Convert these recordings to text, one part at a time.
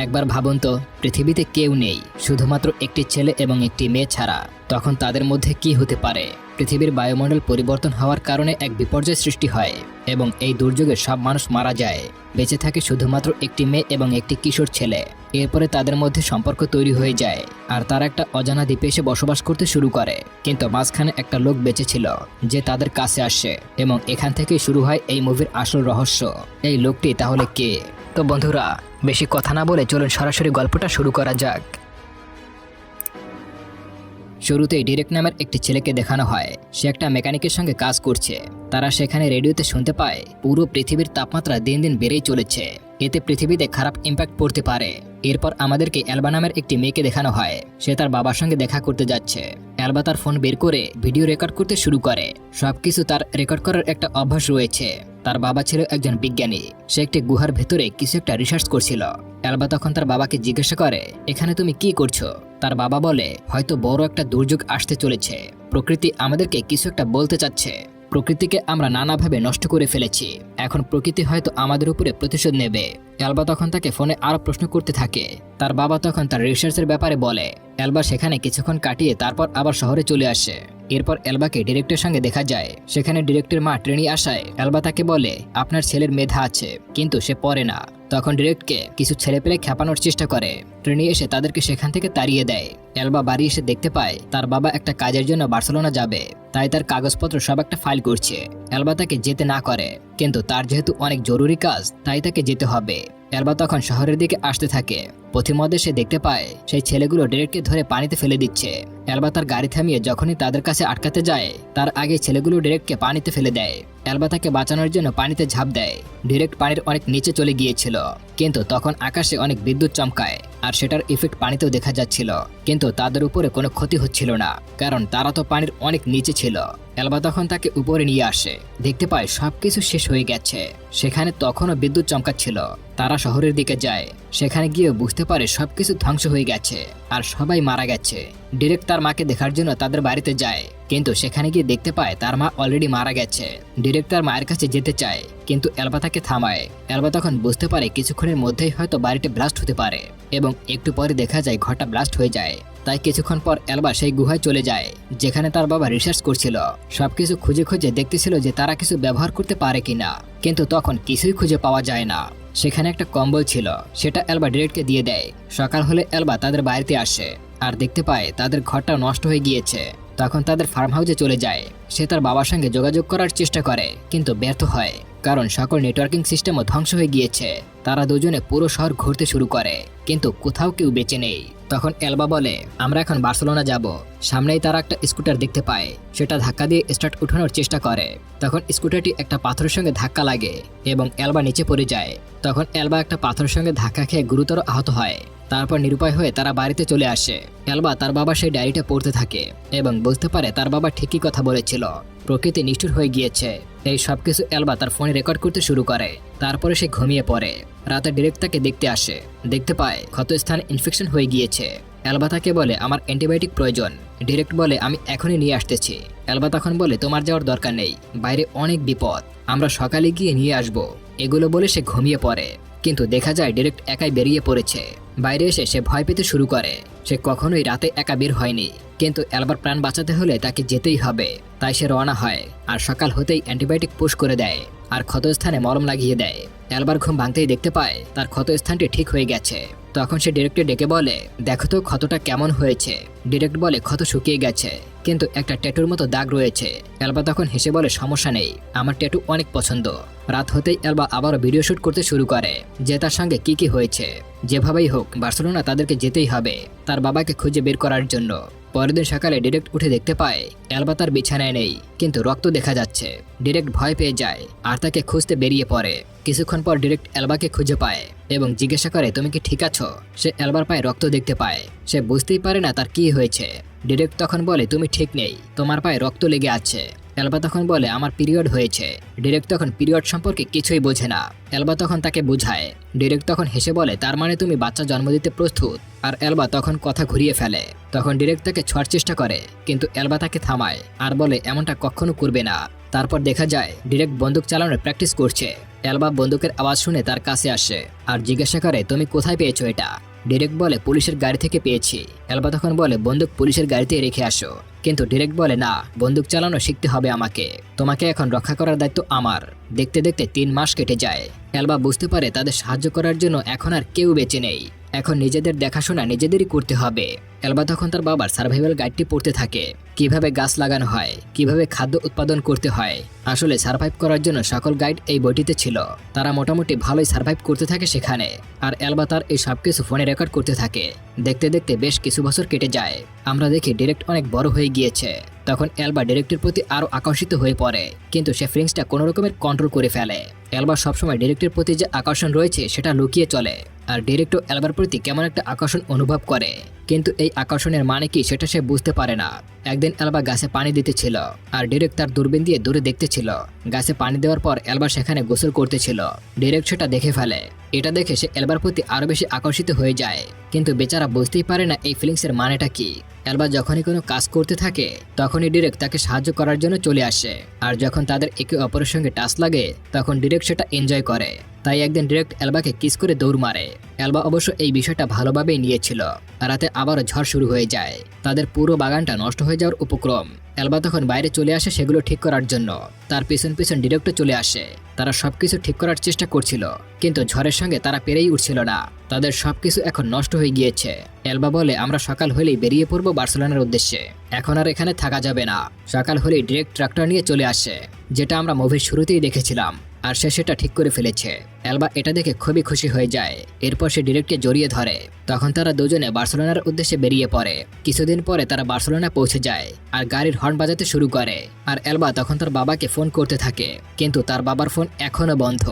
একবার ভাবুন তো, পৃথিবীতে কেউ নেই, শুধুমাত্র একটি ছেলে এবং একটি মেয়ে ছাড়া। তখন তাদের মধ্যে কি হতে পারে? পৃথিবীর বায়ুমণ্ডল পরিবর্তন হওয়ার কারণে এক বিপর্যয় সৃষ্টি হয় এবং এই দুর্যোগে সব মানুষ মারা যায়। বেঁচে থাকে শুধুমাত্র একটি মেয়ে এবং একটি কিশোর ছেলে। এরপরে তাদের মধ্যে সম্পর্ক তৈরি হয়ে যায় আর তারা একটা অজানা দ্বীপে এসে বসবাস করতে শুরু করে। কিন্তু মাঝখানে একটা লোক বেঁচে ছিল যে তাদের কাছে আসে এবং এখান থেকেই শুরু হয় এই মুভির আসল রহস্য। এই লোকটি তাহলে কে? তো বন্ধুরা, বেশি কথা না বলে চলুন সরাসরি গল্পটা শুরু করা যাক। শুরুতেই ডিরেক্ট নামের একটি ছেলেকে দেখানো হয়। সে একটা মেকানিকের সঙ্গে কাজ করছে। তারা সেখানে রেডিওতে শুনতে পায় পুরো পৃথিবীর তাপমাত্রা দিন দিন বেড়েই চলেছে, এতে পৃথিবীতে খারাপ ইম্প্যাক্ট পড়তে পারে। এরপর আমাদেরকে অ্যালবা নামের একটি মেয়েকে দেখানো হয়। সে তার বাবার সঙ্গে দেখা করতে যাচ্ছে। অ্যালবা তার ফোন বের করে ভিডিও রেকর্ড করতে শুরু করে। সবকিছু তার রেকর্ড করার একটা অভ্যাস রয়েছে। তার বাবা ছিল একজন বিজ্ঞানী। সে একটি গুহার ভেতরে কিছু একটা রিসার্চ করছিল। অ্যালবা তখন তার বাবাকে জিজ্ঞাসা করে, এখানে তুমি কি করছো? তার বাবা বলে, হয়তো বড় একটা দুর্যোগ আসতে চলেছে। প্রকৃতি আমাদেরকে কিছু একটা বলতে চাচ্ছে। প্রকৃতিকে আমরা নানাভাবে নষ্ট করে ফেলেছি। এখন প্রকৃতি হয়তো আমাদের উপরে প্রতিশোধ নেবে। অ্যালবা তখন তাকে ফোনে আরো প্রশ্ন করতে থাকে। তার বাবা তখন তার রিসার্চের ব্যাপারে বলে। অ্যালবা সেখানে কিছুক্ষণ কাটিয়ে তারপর আবার শহরে চলে আসে। এরপর অ্যালবাকে ডিরেক্টরের সঙ্গে দেখা যায়। সেখানে ডিরেক্টরের মা ট্রেনি আসায় অ্যালবা তাকে বলে, আপনার ছেলের মেধা আছে, কিন্তু সে পড়ে না। তখন ডিরেক্টকে কিছু ছেলেপেলে খেপানোর চেষ্টা করে। ট্রেনি এসে তাদেরকে সেখান থেকে তাড়িয়ে দেয়। অ্যালবা বাড়ি এসে দেখতে পায় তার বাবা একটা কাজের জন্য বার্সেলোনা যাবে, তাই তার কাগজপত্র সব একটা ফাইল করছে। অ্যালবা তাকে যেতে না করে, কিন্তু তার যেহেতু অনেক জরুরি কাজ তাই তাকে যেতে হবে। অ্যালবা তখন শহরের দিকে আসতে থাকে। পথিমধ্যে সে দেখতে পায় সেই ছেলেগুলো ডিরেক্টকে ধরে পানিতে ফেলে দিচ্ছে। অ্যালবা তার গাড়ি থামিয়ে যখনই তাদের কাছে আটকাতে যায়, তার আগে ছেলেগুলো ডিরেক্টকে পানিতে ফেলে দেয়। অ্যালবা তাকে বাঁচানোর জন্য পানিতে ঝাঁপ দেয়। ডিরেক্ট পানির অনেক নিচে চলে গিয়েছিল, কিন্তু তখন আকাশে অনেক বিদ্যুৎ চমকায় আর সেটার ইফেক্ট পানিতেও দেখা যাচ্ছিল। কিন্তু তাদের উপরে কোনো ক্ষতি হচ্ছিল না, কারণ তারা তো পানির অনেক নিচে ছিল। অ্যালবা তখন তাকে উপরে নিয়ে আসে। দেখতে পায় সবকিছু শেষ হয়ে গেছে। সেখানে তখনও বিদ্যুৎ চমকাচ্ছিল। তারা শহরের দিকে যায়। সেখানে গিয়ে বুঝতে পারে সবকিছু ধ্বংস হয়ে গেছে আর সবাই মারা গেছে। ডিরেক্ট তার মাকে দেখার জন্য তাদের বাড়িতে যায়, কিন্তু সেখানে গিয়ে দেখতে পায় তার মা অলরেডি মারা গেছে। ডিরেক্ট তার মায়ের কাছে যেতে চায়, কিন্তু অ্যালবা তাকে থামায়। অ্যালবা তখন বুঝতে পারে কিছুক্ষণের মধ্যেই হয়তো বাড়িটা ব্লাস্ট হতে পারে, এবং একটু পরে দেখা যায় ঘরটা ব্লাস্ট হয়ে যায়। তাই কিছুক্ষণ পর অ্যালবা সেই গুহায় চলে যায় যেখানে তার বাবা রিসার্চ করছিল। সবকিছু খুঁজে খুঁজে দেখতেছিল যে তারা কিছু ব্যবহার করতে পারে কিনা, কিন্তু তখন কিছুই খুঁজে পাওয়া যায় না। সেখানে একটা কম্বল ছিল, সেটা অ্যালবা ডিরেক্টকে দিয়ে দেয়। সকাল হলে অ্যালবা তাদের বাড়িতে আসে আর দেখতে পায় তাদের ঘরটা নষ্ট হয়ে গিয়েছে। তখন তাদের ফার্ম হাউসে চলে যায়। সে তার বাবার সঙ্গে যোগাযোগ করার চেষ্টা করে, কিন্তু ব্যর্থ হয়, কারণ সকল নেটওয়ার্কিং সিস্টেমও ধ্বংস হয়ে গিয়েছে। তারা দুজনে পুরো শহর ঘুরতে শুরু করে, কিন্তু কোথাও কেউ বেঁচে নেই। তখন অ্যালবা বলে, আমরা এখন বার্সেলোনা যাব। সামনেই তারা একটা স্কুটার দেখতে পায়। সেটা ধাক্কা দিয়ে স্টার্ট উঠানোর চেষ্টা করে। তখন স্কুটারটি একটা পাথরের সঙ্গে ধাক্কা লাগে এবং অ্যালবা নিচে পড়ে যায়। তখন অ্যালবা একটা পাথরের সঙ্গে ধাক্কা খেয়ে গুরুতর আহত হয়। তারপর নিরুপায় হয়ে তারা বাড়িতে চলে আসে। অ্যালবা তার বাবা সেই ডায়েরিটা পড়তে থাকে এবং বুঝতে পারে তার বাবা ঠিকই কথা বলেছিল, প্রকৃতি নিষ্ঠুর হয়ে গিয়েছে। এই সবকিছু অ্যালবা তার ফোনে রেকর্ড করতে শুরু করে। তারপরে সে ঘুমিয়ে পড়ে। রাতে ডিরেক্ট তাকে দেখতে আসে। দেখতে পায় ক্ষতস্থানে ইনফেকশন হয়ে গিয়েছে। অ্যালবা তাকে বলে, আমার অ্যান্টিবায়োটিক প্রয়োজন। ডিরেক্ট বলে, আমি এখনই নিয়ে আসতেছি। অ্যালবা তখন বলে, তোমার যাওয়ার দরকার নেই, বাইরে অনেক বিপদ, আমরা সকালে গিয়ে নিয়ে আসব। এগুলো বলে সে ঘুমিয়ে পড়ে। কিন্তু দেখা যায় ডিরেক্ট একাই বেরিয়ে পড়েছে। বাইরে এসে সে ভয় পেতে শুরু করে। সে কখনোই রাতে একা বের হয়নি, কিন্তু অ্যালবার প্রাণ বাঁচাতে হলে তাকে যেতেই হবে। তাই সে রওনা হয় আর সকাল হতেই অ্যান্টিবায়োটিক পুশ করে দেয় আর ক্ষতস্থানে মলম লাগিয়ে দেয়। অ্যালবার ঘুম ভাঙতেই দেখতে পায় তার ক্ষতস্থানটি ঠিক হয়ে গেছে। তখন সে ডিরেক্টকে ডেকে বলে, দেখো তো ক্ষতটা কেমন হয়েছে। ডিরেক্ট বলে, ক্ষত শুকিয়ে গেছে, কিন্তু একটা ট্যাটুর মতো দাগ রয়েছে। অ্যালবা তখন হেসে বলে, সমস্যা নেই, আমার ট্যাটু অনেক পছন্দ। রাত হতেই অ্যালবা আবারও ভিডিও শুট করতে শুরু করে যে তার সঙ্গে কি হয়েছে। যেভাবেই হোক বার্সেলোনা তাদেরকে যেতেই হবে তার বাবাকে খুঁজে বের করার জন্য। পরের দিন সকালে ডিরেক্ট উঠে দেখতে পায় অ্যালবা তার বিছানায় নেই, কিন্তু রক্ত দেখা যাচ্ছে। ডিরেক্ট ভয় পেয়ে যায় আর তাকে খুঁজতে বেরিয়ে পড়ে। কিছুক্ষণ পর ডিরেক্ট অ্যালবাকে খুঁজে পায় এবং জিজ্ঞাসা করে, তুমি কি ঠিক আছো? সে অ্যালবার পায়ে রক্ত দেখতে পায়। সে বুঝতেই পারে না তার কি হয়েছে। ডিরেক্ট তখন বলে, তুমি ঠিক নেই, তোমার পায়ে রক্ত লেগে আছে। অ্যালবা তখন বলে, আমার পিরিয়ড হয়েছে। ডিরেক্ট তখন পিরিয়ড সম্পর্কে কিছুই বোঝে না। অ্যালবা তখন তাকে বোঝায়। ডিরেক্ট তখন হেসে বলে, তার মানে তুমি বাচ্চা জন্ম দিতে প্রস্তুত। আর অ্যালবা তখন কথা ঘুরিয়ে ফেলে। তখন ডিরেক্ট তাকে ছোঁয়ার চেষ্টা করে, কিন্তু অ্যালবা তাকে থামায় আর বলে, এমনটা কখনো করবে না। তারপর দেখা যায় ডিরেক্ট বন্দুক চালানোর প্র্যাকটিস করছে। এলবা বন্দুকের আওয়াজ শুনে তার কাছে আসে আর জিজ্ঞাসা করে, তুমি কোথায় পেয়েছো এটা? ডিরেক্ট বলে, পুলিশের গাড়ি থেকে পেয়েছি। এলবা তখন বলে, বন্দুক পুলিশের গাড়িতে রেখে আসো। কিন্তু ডিরেক্ট বলে, না, বন্দুক চালানো শিখতে হবে আমাকে, তোমাকে এখন রক্ষা করার দায়িত্ব আমার। দেখতে দেখতে 3 মাস কেটে যায়। এলবা বুঝতে পারে তাদের সাহায্য করার জন্য এখন আর কেউ বেঁচে নেই, এখন নিজেদের দেখাশোনা নিজেদেরই করতে হবে। এলবা তখন তার বাবার সার্ভাইভাল গাইডটি পড়তে থাকে, কিভাবে গাছ লাগানো হয়, কিভাবে খাদ্য উৎপাদন করতে হয়। আসলে সার্ভাইভ করার জন্য সকল গাইড এই বইটিতে ছিল। তারা মোটামুটি ভালোই সার্ভাইভ করতে থাকে সেখানে। আর এলবা তার এই সবকিছু ফোনে রেকর্ড করতে থাকে। দেখতে দেখতে বেশ কিছু বছর কেটে যায়। আমরা দেখি ডিরেক্ট অনেক বড় হয়ে গিয়েছে। তখন এলবা ডিরেক্টের প্রতি আরো আকর্ষিত হয়ে পড়ে, কিন্তু সে ফিলিংসটা কোনো রকমের কন্ট্রোল করে ফেলে। এলবা সবসময় ডিরেক্টের প্রতি যে আকর্ষণ রয়েছে সেটা লুকিয়ে চলে, আর ডিরেক্টও এলবার প্রতি কেমন একটা আকর্ষণ অনুভব করে, কিন্তু এই আকর্ষণের মানে কি সেটা সে বুঝতে পারে না। একদিন এলবা গাছে পানি দিতেছিল আর ডিরেক্ট তার দূরবীন দিয়ে দূরে দেখতেছিল। গাছে পানি দেওয়ার পর এলবা সেখানে গোসল করতেছিল। ডিরেক্ট সেটা দেখে ফেলে। এটা দেখে সে এলবার প্রতি আরো বেশি আকর্ষিত হয়ে যায়, কিন্তু বেচারা বুঝতেই পারে না এই ফিলিংসের মানেটা কি। এলবা যখনই কোনো কাজ করতে থাকে তখনই ডিরেক্ট তাকে সাহায্য করার জন্য চলে আসে, আর যখন তাদের একে অপরের সঙ্গে টাচ লাগে তখন ডিরেক্ট সেটা এনজয় করে। তাই একদিন ডিরেক্ট এলবাকে কিস করে দৌড় মারে। এলবা অবশ্য এই বিষয়টা ভালোভাবেই নিয়েছিল। রাতে আবারও ঝড় শুরু হয়ে যায়, তাদের পুরো বাগানটা নষ্ট হয়ে যাওয়ার উপক্রম। এলবা তখন বাইরে চলে আসে সেগুলো ঠিক করার জন্য। তার পিছন পিছন ডিরেক্টও চলে আসে। তারা সবকিছু ঠিক করার চেষ্টা করছিল, কিন্তু ঝড়ের সঙ্গে তারা পেরেই উঠছিল না। তাদের সবকিছু এখন নষ্ট হয়ে গিয়েছে। এলবা বলে, আমরা সকাল হলেই বেরিয়ে পড়বো বার্সেলোনার উদ্দেশ্যে, এখন আর এখানে থাকা যাবে না। সকাল হলেই ডিরেক্ট ট্রাক্টর নিয়ে চলে আসে, যেটা আমরা মুভির শুরুতেই দেখেছিলাম, আর সে সেটা ঠিক করে ফেলেছে। এলবা এটা দেখে খুবই খুশি হয়ে যায়। এরপর সে ডিরেক্টকে জড়িয়ে ধরে। তখন তারা দুজনে বার্সেলোনার উদ্দেশ্যে বেরিয়ে পড়ে। কিছুদিন পরে তারা বার্সেলোনা পৌঁছে যায় আর গাড়ির হর্ন বাজাতে শুরু করে। আর এলবা তখন তার বাবাকে ফোন করতে থাকে, কিন্তু তার বাবার ফোন এখনো বন্ধ।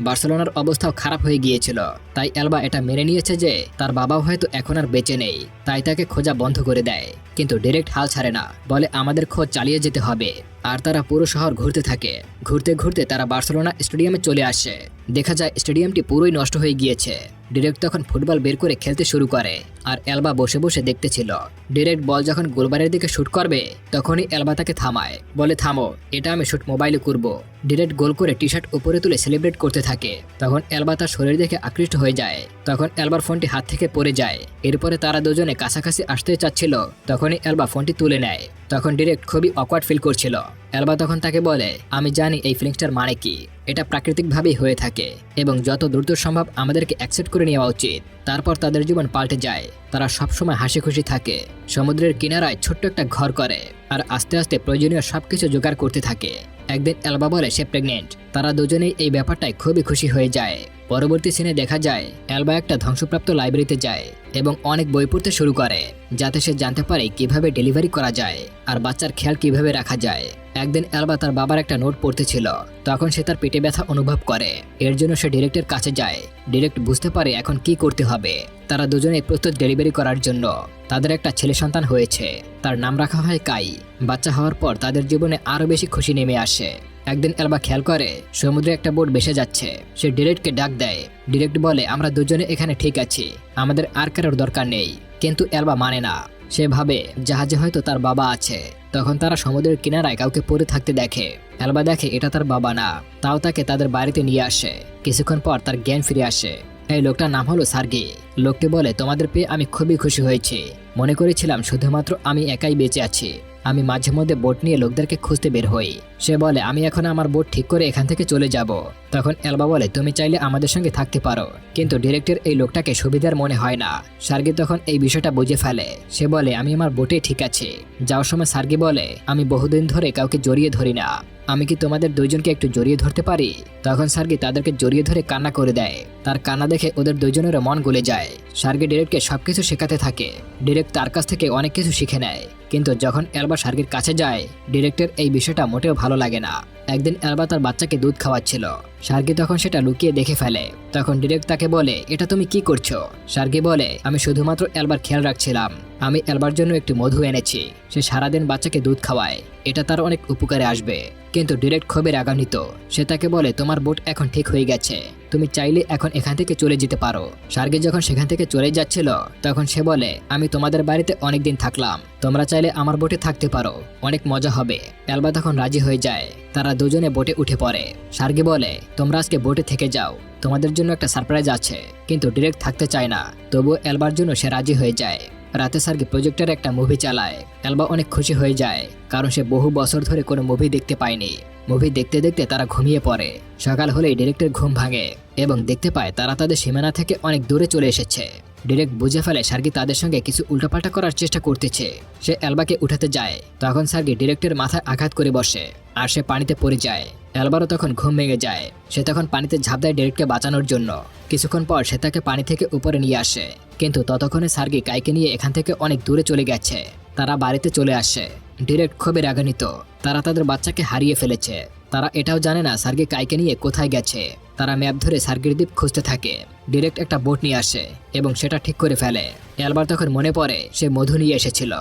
বার্সেলোনার অবস্থাও খারাপ হয়ে গিয়েছিল, তাই এলবা এটা মেনে নিয়েছে যে তার বাবাও হয়তো এখন আর বেঁচে নেই, তাই তাকে খোঁজা বন্ধ করে দেয়। কিন্তু ডিরেক্ট হাল ছাড়ে না, বলে আমাদের খোঁজ চালিয়ে যেতে হবে। আর তারা পুরো শহর ঘুরতে থাকে। ঘুরতে ঘুরতে তারা বার্সেলোনা স্টেডিয়ামে চলে আসে। দেখা যায় স্টেডিয়ামটি পুরোই নষ্ট হয়ে গিয়েছে। ডিরেক্ট তখন ফুটবল বের করে খেলতে শুরু করে, আর এলবা বসে বসে দেখতেছিল। ডিরেক্ট বল যখন গোলবারের দিকে শুট করবে তখনই এলবা তাকে থামায়, বলে থামো, এটা আমি শুট মোবাইলে করব। ডিরেক্ট গোল করে টি শার্ট উপরে তুলে সেলিব্রেট করতে থাকে। তখন এলবা তার শরীর দেখে আকৃষ্ট হয়ে যায়। তখন এলবার ফোনটি হাত থেকে পড়ে যায়। এরপরে তারা দুজনে কাছাকাছি আসতে চাচ্ছিল, তখনই এলবা ফোনটি তুলে নেয়। তখন ডিরেক্ট খুবই অকওয়ার্ড ফিল করছিল। এলবা তখন তাকে বলে, আমি জানি এই ফিলিংসটার মানে কি, এটা প্রাকৃতিকভাবেই হয়ে থাকে এবং যত দ্রুত সম্ভব আমাদেরকে অ্যাকসেপ্ট করে নেওয়া উচিত। তারপর তাদের জীবন পাল্টে যায়। তারা সবসময় হাসি খুশি থাকে, সমুদ্রের কিনারায় ছোট্ট একটা ঘর করে, আর আস্তে আস্তে প্রয়োজনীয় সবকিছু জোগাড় করতে থাকে। একদিন এলবা বলে সে প্রেগনেন্ট। তারা দুজনেই এই ব্যাপারটায় খুবই খুশি হয়ে যায়। পরবর্তী সিনে দেখা যায় এলবা একটা ধ্বংসপ্রাপ্ত লাইব্রেরিতে যায় এবং অনেক বই পড়তে শুরু করে, যাতে সে জানতে পারে কিভাবে ডেলিভারি করা যায় আর বাচ্চার খেয়াল কিভাবে রাখা যায়। একদিন এলবা তার বাবার একটা নোট পড়তেছিল, তখন সে তার পেটে ব্যথা অনুভব করে। এর জন্য সে ডিরেক্টের কাছে যায়। ডিরেক্ট বুঝতে পারে এখন কি করতে হবে। তারা দুজনেই প্রস্তুত ডেলিভারি করার জন্য। তাদের একটা ছেলে সন্তান হয়েছে, তার নাম রাখা হয় কাই। বাচ্চা হওয়ার পর তাদের জীবনে আরো বেশি খুশি নেমে আসে। একদিন এলবা খেয়াল করে সমুদ্রে একটা বোট ভেসে যাচ্ছে। সে ডিরেক্টকে ডাক দেয়। ডিরেক্ট বলে, আমরা দুজনে এখানে ঠিক আছি, আমাদের আর কারোর দরকার নেই। কিন্তু এলবা মানে না। সে ভাবে জাহাজে হয়তো তার বাবা আছে। তখন তারা সমুদ্রের কিনারায় কাউকে পড়ে থাকতে দেখে। এলবা দেখে এটা তার বাবা না, তাও তাকে তাদের বাড়িতে নিয়ে আসে। কিছুক্ষণ পর তার জ্ঞান ফিরে আসে। এই লোকটার নাম হলো সার্গি। লোকটি বলে, তোমাদের পেয়ে আমি খুবই খুশি হয়েছি। মনে করেছিলাম শুধুমাত্র আমি একাই বেঁচে আছি। আমি মাঝে মধ্যে বোট নিয়ে লোকদেরকে খুঁজতে বের হই। সে বলে, আমি এখন আমার বোট ঠিক করে এখান থেকে চলে যাব। তখন এলবা বলে, তুমি চাইলে আমাদের সঙ্গে থাকতে পারো। কিন্তু ডিরেক্টর এই লোকটাকে সুবিধার মনে হয় না। সার্গি তখন এই বিষয়টা বুঝে ফেলে। সে বলে, আমি আমার বোটে ঠিক আছি। যাওয়ার সময় সার্গি বলে, আমি বহুদিন ধরে কাউকে জড়িয়ে ধরি না, আমি কি তোমাদের দুইজনকে একটু জড়িয়ে ধরতে পারি? তখন সার্গি তাদেরকে জড়িয়ে ধরে কান্না করে দেয়। তার কান্না দেখে ওদের দুইজনেরও মন গলে যায়। সার্গি ডিরেক্টকে সবকিছু শেখাতে থাকে। ডিরেক্ট তার কাছ থেকে অনেক কিছু শিখে নেয়। কিন্তু যখন এলবা সার্গির কাছে যায়, ডিরেক্টের এই বিষয়টা মোটেও ভালো লাগে না। একদিন এলবা তার বাচ্চাকে দুধ খাওয়াচ্ছিল। সার্গি তখন সেটা লুকিয়ে দেখে ফেলে। তখন ডিরেক্ট তাকে বলে, এটা তুমি কি করছো? সার্গি বলে, আমি শুধুমাত্র এলবার খেয়াল রাখছিলাম। আমি এলবার জন্য একটু মধু এনেছি। সে সারাদিন বাচ্চাকে দুধ খাওয়ায়। এটা তার অনেক উপকারে আসবে। কিন্তু ডিরেক্ট খুবই রাগান্বিত। সে তাকে বলে তোমার বোট এখন ঠিক হয়ে গেছে, তুমি চাইলে এখন এখান থেকে চলে যেতে পারো। সার্গি যখন সেখান থেকে চলে যাচ্ছিল তখন সে বলে আমি তোমাদের বাড়িতে অনেকদিন থাকলাম, তোমরা চাইলে আমার বোটে থাকতে পারো, অনেক মজা হবে। এলবা তখন রাজি হয়ে যায়। তারা দুজনে বোটে উঠে পড়ে। সার্গি বলে তোমরা আজকে বোটে থেকে যাও, তোমাদের জন্য একটা সারপ্রাইজ আছে। কিন্তু ডিরেক্ট থাকতে চায় না, তবুও এলবার জন্য সে রাজি হয়ে যায়। রাতে সার্গি প্রজেক্টরে একটা মুভি চালায়। এলবা অনেক খুশি হয়ে যায়, কারণ সে বহু বছর ধরে কোনো মুভি দেখতে পায়নি। মুভি দেখতে দেখতে তারা ঘুমিয়ে পড়ে। সকাল হলেই ডিরেক্টের ঘুম ভাঙে এবং দেখতে পায় তারা তাদের সীমানা থেকে অনেক দূরে চলে এসেছে। ডিরেক্ট বুঝে ফেলে সার্গি তাদের সঙ্গে কিছু উল্টাপাল্টা করার চেষ্টা করতেছে। সে এলবাকে উঠাতে যায়, তখন সার্গি ডিরেক্টের মাথায় আঘাত করে বসে আর সে পানিতে পড়ে যায়। এলবারও তখন ঘুম ভেঙে যায়। সে তখন পানিতে ঝাঁপ দেয় ডিরেক্টকে বাঁচানোর জন্য। কিছুক্ষণ পর সে তাকে পানি থেকে উপরে নিয়ে আসে, কিন্তু ততক্ষণে সার্গি কাইকে নিয়ে এখান থেকে অনেক দূরে চলে গেছে। তারা বাড়িতে চলে আসে। ডিরেক্ট খুবই রাগান্বিত, তারা তাদের বাচ্চাকে হারিয়ে ফেলেছে। তারা এটাও জানে না সার্গি কাইকে নিয়ে কোথায় গেছে। তারা ম্যাপ ধরে সার্গির দ্বীপ খুঁজতে থাকে। ডিরেক্ট একটা বোট নিয়ে আসে এবং সেটা ঠিক করে ফেলে। এলবার তখন মনে পড়ে সে মধু নিয়ে এসেছিল।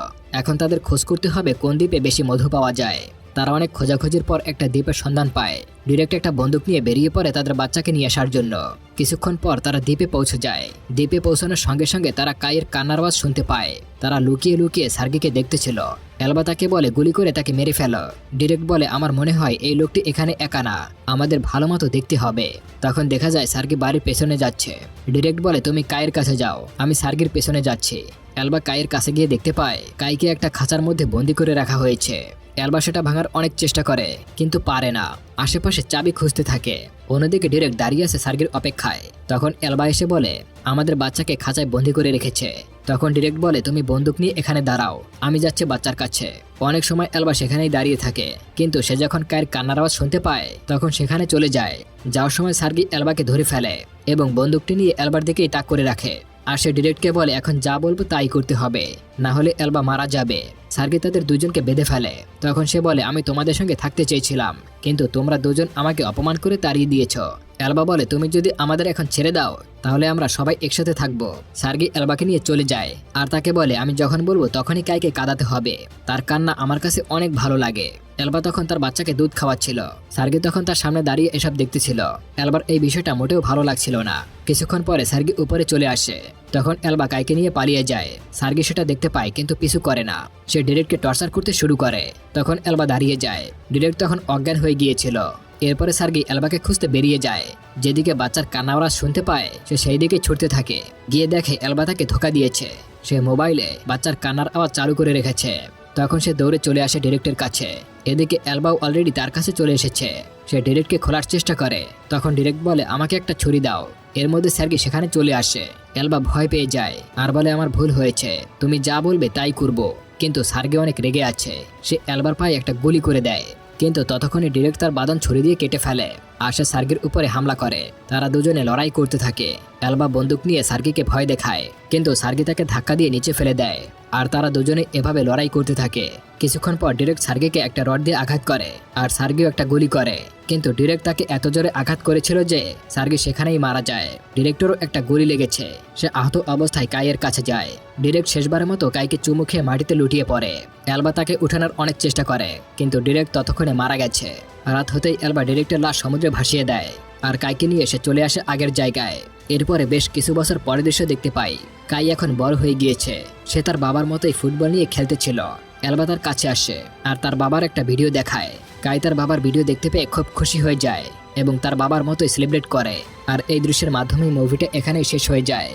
এখন তাদের খোঁজ করতে হবে কোন দ্বীপে বেশি মধু পাওয়া যায়। তারা অনেক খোঁজাখুঁজির পর একটা দ্বীপের সন্ধান পায়। ডিরেক্ট একটা বন্দুক নিয়ে বেরিয়ে পড়ে তাদের বাচ্চাকে নিয়ে আসার জন্য। কিছুক্ষণ পর তারা দ্বীপে পৌঁছে যায়। দ্বীপে পৌঁছানোর সঙ্গে সঙ্গে তারা কাইয়ের কান্নার আওয়াজ শুনতে পায়। তারা লুকিয়ে লুকিয়ে সার্গিকে দেখতেছিল। এলবা তাকে বলে গুলি করে তাকে মেরে ফেলো। ডিরেক্ট বলে আমার মনে হয় এই লোকটি এখানে একা না, আমাদের ভালো মতো দেখতে হবে। তখন দেখা যায় সার্গি বাড়ির পেছনে যাচ্ছে। ডিরেক্ট বলে তুমি কাইয়ের কাছে যাও, আমি সার্গির পেছনে যাচ্ছি। এলবা কাইয়ের কাছে গিয়ে দেখতে পায় কাইকে একটা খাঁচার মধ্যে বন্দি করে রাখা হয়েছে। এলবা সেটা ভাঙার অনেক চেষ্টা করে কিন্তু পারে না। আশেপাশে চাবি খুঁজতে থাকে। অন্যদিকে ডিরেক্ট দাঁড়িয়ে আছে সার্গির অপেক্ষায়। তখন এলবা এসে বলে আমাদের বাচ্চাকে খাঁচায় বন্দি করে রেখেছে। তখন ডিরেক্ট বলে তুমি বন্দুক নিয়ে এখানে দাঁড়াও, আমি যাচ্ছি বাচ্চার কাছে। অনেক সময় এলবা সেখানেই দাঁড়িয়ে থাকে, কিন্তু সে যখন কায়ের কান্নার আওয়াজ শুনতে পায় তখন সেখানে চলে যায়। যাওয়ার সময় সার্গি এলবাকে ধরে ফেলে এবং বন্দুকটি নিয়ে এলবার দিকেই তাক করে রাখে। আর সে ডিরেক্টকে বলে এখন যা বলবো তাই করতে হবে, না হলে এলবা মারা যাবে। সার্গি তাদের দুজনকে বেঁধে ফেলে। তখন সে বলে আমি তোমাদের সঙ্গে থাকতে চেয়েছিলাম, কিন্তু তোমরা দুজন আমাকে অপমান করে তাড়িয়ে দিয়েছ। এলবা বলে তুমি যদি আমাদের এখন ছেড়ে দাও তাহলে আমরা সবাই একসাথে থাকবো। সার্গি এলবাকে নিয়ে চলে যায় আর তাকে বলে আমি যখন বলবো তখনই কাইকে কাঁদাতে হবে, তার কান্না আমার কাছে অনেক ভালো লাগে। এলবা তখন তার বাচ্চাকে দুধ খাওয়াচ্ছিল। সার্গি তখন তার সামনে দাঁড়িয়ে এসব দেখতেছিল। এলবার এই বিষয়টা মোটেও ভালো লাগছিল না। কিছুক্ষণ পরে সার্গি উপরে চলে আসে। তখন এলবা কাইকে নিয়ে পালিয়ে যায়। সার্গি সেটা দেখতে পায় কিন্তু পিছু করে না। সে ডিরেক্টকে টর্চার করতে শুরু করে। তখন এলবা দাঁড়িয়ে যায়। ডিরেক্ট তখন অজ্ঞান হয়ে গিয়েছিল। এরপরে সার্গি এলবাকে খুঁজতে বেরিয়ে যায়। যেদিকে বাচ্চার কান্না আওয়াজ শুনতে পায় সে সেই দিকে ছুটতে থাকে। গিয়ে দেখে এলবা তাকে ধোকা দিয়েছে। সে মোবাইলে বাচ্চার কান্নার আওয়াজ চালু করে রেখেছে। তখন সে দৌড়ে চলে আসে ডিরেক্টের কাছে। এদিকে এলবাও অলরেডি তার কাছে চলে এসেছে। সে ডিরেক্টকে খোলার চেষ্টা করে। তখন ডিরেক্ট বলে আমাকে একটা ছুরি দাও। এর মধ্যে সার্গি সেখানে চলে আসে। এলবা ভয় পেয়ে যায় আর বলে আমার ভুল হয়েছে, তুমি যা বলবে তাই করব। কিন্তু সার্গি অনেক রেগে আছে। সে এলবার পায়ে একটা গুলি করে দেয়, কিন্তু ততক্ষণে ডিরেক্ট তার বাদন ছুরি দিয়ে কেটে ফেলে আর সে সার্গির উপরে হামলা করে। তারা দুজনে লড়াই করতে থাকে। এলবা বন্দুক নিয়ে সার্গিকে ভয় দেখায়, কিন্তু সার্গি তাকে ধাক্কা দিয়ে নিচে ফেলে দেয় আর তারা দুজনে এভাবে লড়াই করতে থাকে। কিছুক্ষণ পর ডিরেক্ট সার্গিকে একটা রড দিয়ে আঘাত করে আর সার্গিও একটা গুলি করে, কিন্তু ডিরেক্ট তাকে এত জোরে আঘাত করেছিল যে সার্গি সেখানেই মারা যায়। ডিরেক্টরও একটা গুলি লেগেছে। সে আহত অবস্থায় কাইয়ের কাছে যায়। ডিরেক্ট শেষবারের মতো কাইকে চুমু খেয়ে মাটিতে লুটিয়ে পড়ে। এলবা তাকে উঠানোর অনেক চেষ্টা করে, কিন্তু ডিরেক্ট ততক্ষণে মারা গেছে। রাত হতেই এলবা ডিরেক্টের লাশ সমুদ্রে ভাসিয়ে দেয় আর কাইকে নিয়ে সে চলে আসে আগের জায়গায়। এরপরে বেশ কিছু বছর পরের দৃশ্য দেখতে পাই। কাই এখন বড় হয়ে গিয়েছে। সে তার বাবার মতোই ফুটবল নিয়ে খেলতেছিল। এলবা তার কাছে আসে আর তার বাবার একটা ভিডিও দেখায়। কাই তার বাবার ভিডিও দেখতে পেয়ে খুব খুশি হয়ে যায় এবং তার বাবার মতোই সেলিব্রেট করে। আর এই দৃশ্যের মাধ্যমে মুভিটা এখানেই শেষ হয়ে যায়।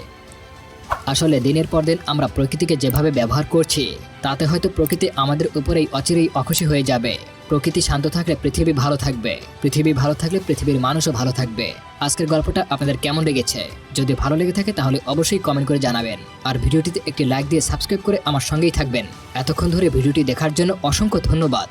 আসলে দিনের পর দিন আমরা প্রকৃতিকে যেভাবে ব্যবহার করছি তাতে হয়তো প্রকৃতি আমাদের উপরেই অচিরেই অখুশি হয়ে যাবে। প্রকৃতি শান্ত থাকলে পৃথিবী ভালো থাকবে, পৃথিবী ভালো থাকলে পৃথিবীর মানুষও ভালো থাকবে। আজকের গল্পটা আপনাদের কেমন লেগেছে? যদি ভালো লেগে থাকে তাহলে অবশ্যই কমেন্ট করে জানাবেন আর ভিডিওটিতে একটি লাইক দিয়ে সাবস্ক্রাইব করে আমার সঙ্গেই থাকবেন। এতক্ষণ ধরে ভিডিওটি দেখার জন্য অসংখ্য ধন্যবাদ।